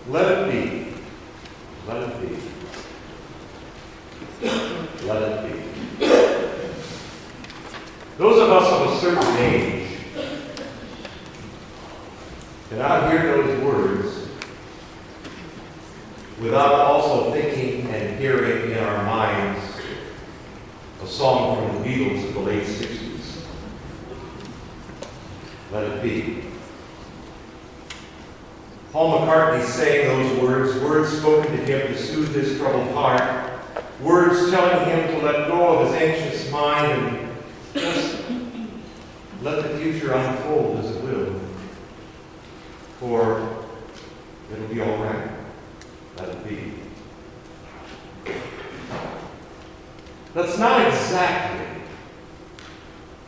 Let it be. Let it be. Let it be. Those of us of a certain age cannot hear those words without also thinking and hearing in our minds a song from the Beatles of the late 60s. Let it be. Paul McCartney sang those words spoken to him to soothe his troubled heart, words telling him to let go of his anxious mind and just let the future unfold as it will. For it'll be all right. Let it be. That's not exactly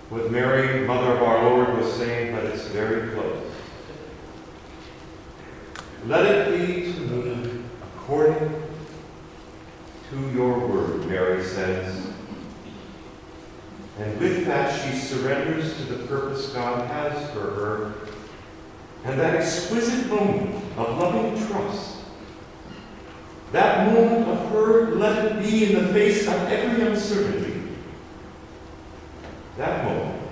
what Mary, Mother of our Lord, was saying, but it's very close. Let it be to me according to your word, Mary says. And with that, she surrenders to the purpose God has for her. And that exquisite moment of loving trust, that moment of her let it be in the face of every uncertainty, that moment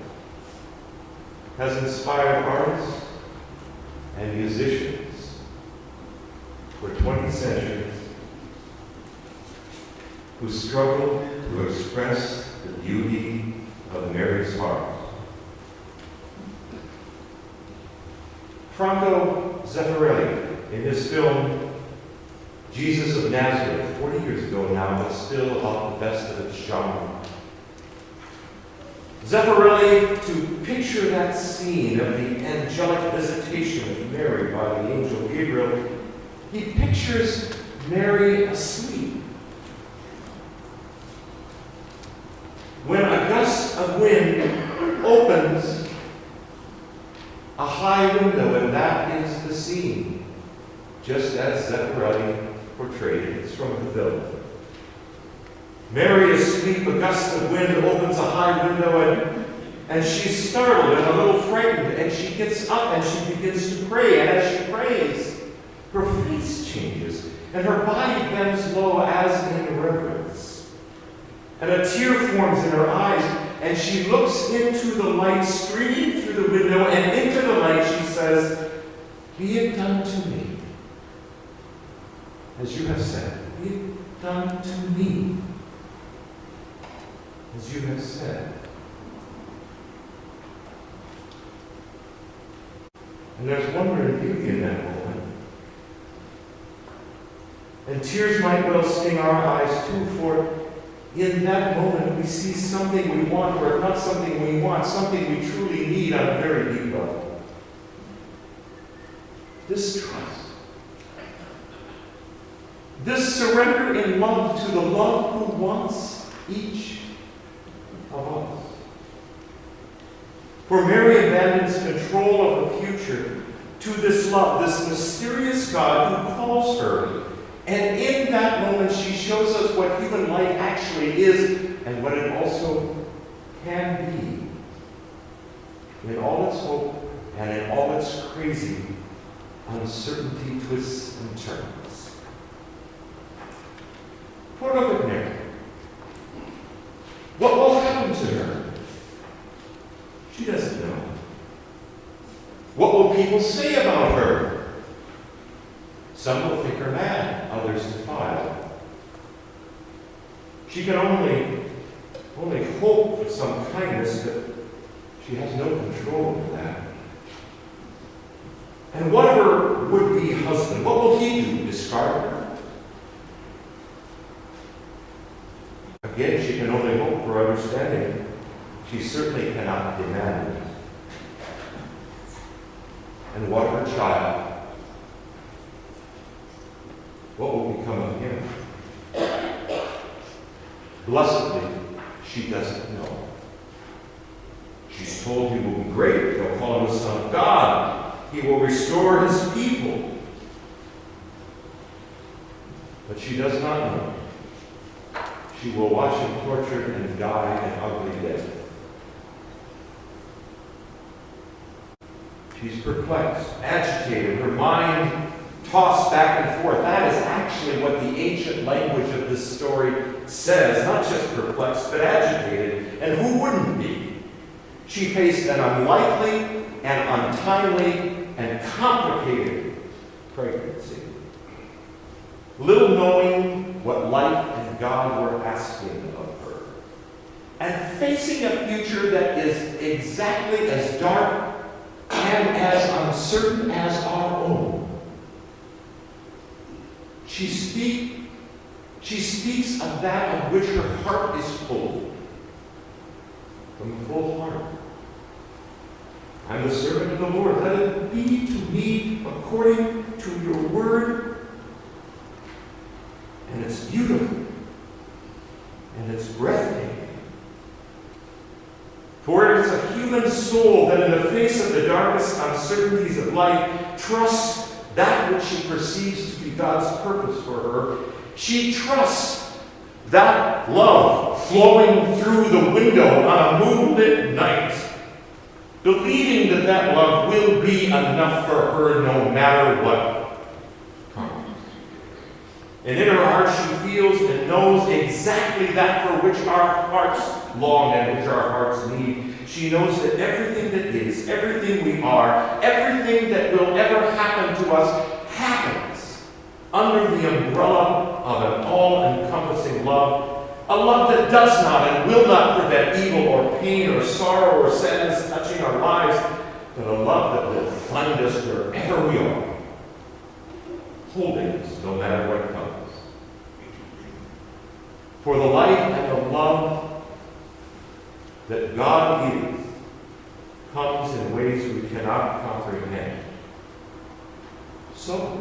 has inspired artists and musicians for 20 centuries who struggled to express the beauty of Mary's heart. Franco Zeffirelli, in his film Jesus of Nazareth, 40 years ago now, but still about the best of its genre. Zeffirelli, to picture that scene of the angelic visitation of Mary by the angel Gabriel, he pictures Mary asleep. When a gust of wind opens a high window, and that is the scene, just as Zeffirelli portrayed it. It's from the film. Mary is asleep, a gust of wind opens a high window, and she's startled and a little frightened, and she gets up and she begins to pray, and as she prays, her face changes, and her body bends low as in reverence. And a tear forms in her eyes, and she looks into the light streaming through the window, and into the light she says, "Be it done to me, as you have said. Be it done to me, as you have said." And there's wonder and beauty in that moment. And tears might well sting our eyes too, for in that moment we see something we want, or not something we want, something we truly need on a very deep level. This trust. This surrender in love to the love who wants each of us. For Mary abandons control of her future to this love, this mysterious God who calls her. And in that moment, she shows us what human life actually is and what it also can be. In all its hope and in all its crazy uncertainty, twists, and turns. For look at Mary. What will happen to her? She doesn't know. What will people say about her? Some will think her mad, others defiled. She can only hope for some kindness, but she has no control over that. And what of her would-be husband? What will he do? Discard her? Again, she can only hope for understanding. She certainly cannot demand it. And what of her child? What will become of him? Blessedly, she doesn't know. She's told he will be great. They'll call him the Son of God. He will restore his people. But she does not know. She will watch him tortured and die an ugly death. She's perplexed, agitated, her mind tossed back and forth. That is actually what the ancient language of this story says, not just perplexed, but agitated. And who wouldn't be? She faced an unlikely and untimely and complicated pregnancy, little knowing what life and God were asking of her, and facing a future that is exactly as dark and as uncertain as our own. She speaks of that of which her heart is full, from a full heart. I'm the servant of the Lord. Let it be to me according to your word. And it's beautiful. And it's breathtaking. For it is a human soul that in the face of the darkest uncertainties of life trusts that which she perceives to be God's purpose for her. She trusts that love flowing through the window on a moonlit night, believing that that love will be enough for her no matter what comes. And in her heart she feels and knows exactly that for which our hearts long and which our hearts need. She knows that everything that is, everything we are, everything that will ever happen to us happens under the umbrella of an all-encompassing love, a love that does not and will not prevent evil or pain or sorrow or sadness touching our lives, but a love that will find us wherever we are, holding us no matter what comes. For the life and the love that God is comes in ways we cannot comprehend. So,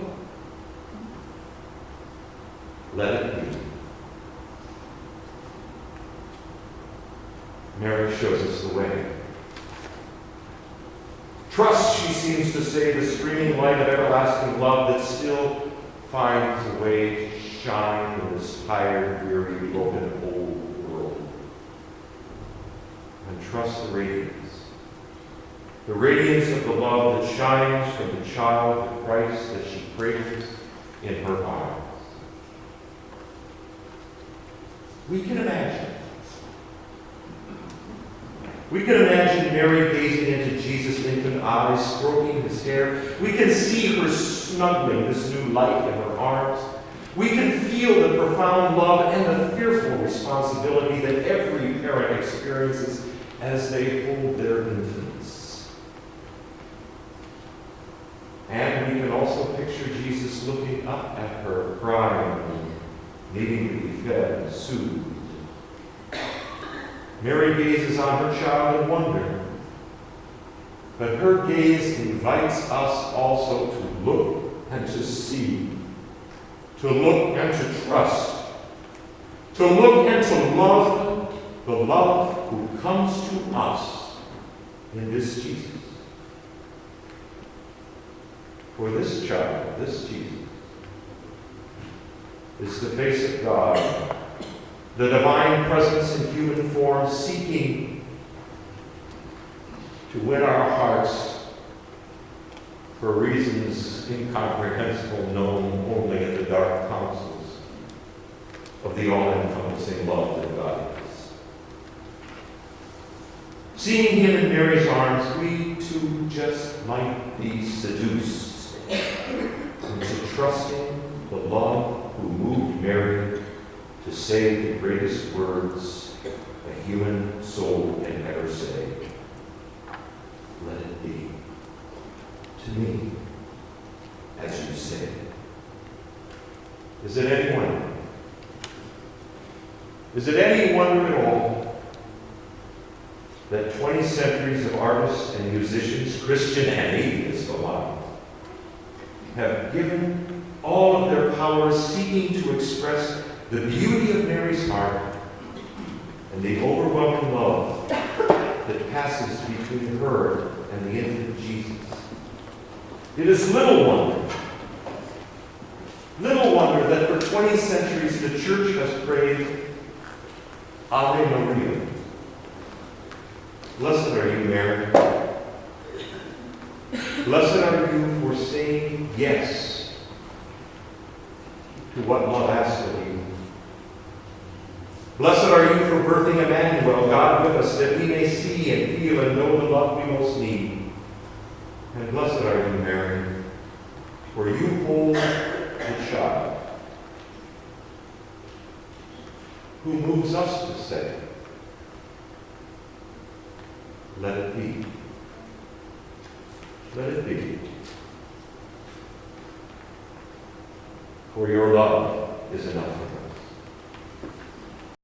let it be. Mary shows us the way. Trust, she seems to say, the streaming light of everlasting love that still finds a way to shine in this tired, weary, broken, old world. And trust the radiance of the love that shines from the child of Christ that she cradles in her arms. We can imagine. We can imagine Mary gazing into Jesus' infant eyes, stroking his hair. We can see her snuggling this new life in her arms. We can feel the profound love and the fearful responsibility that every parent experiences as they hold their infants. And we can also picture Jesus looking up at her, crying, and needing to be fed and soothed. Mary gazes on her child in wonder, but her gaze invites us also to look and to see, to look and to trust, to look and to love the love who comes to us in this Jesus. For this child, this Jesus, is the face of God, the divine presence in human form, seeking to win our hearts for reasons incomprehensible, known only in the dark counsels of the all-encompassing love that God is. Seeing him in Mary's arms, we too just might be seduced into trusting the love who moved Mary to say the greatest words a human soul can ever say. Let it be to me as you say. Is it any wonder? Is it any wonder at all that 20 centuries of artists and musicians, Christian and atheist alike, have given all of their powers seeking to express the beauty of Mary's heart and the overwhelming love that passes between her and the infant Jesus? It is little wonder that for 20 centuries the church has prayed, Ave Maria. Blessed are you, Mary. Blessed are you for saying yes to what love asks of you. Blessed are you for birthing Emmanuel, God with us, that we may see and feel and know the love we most need. And blessed are you, Mary, for you hold the child who moves us to say, let it be. Let it be. For your love is enough for me.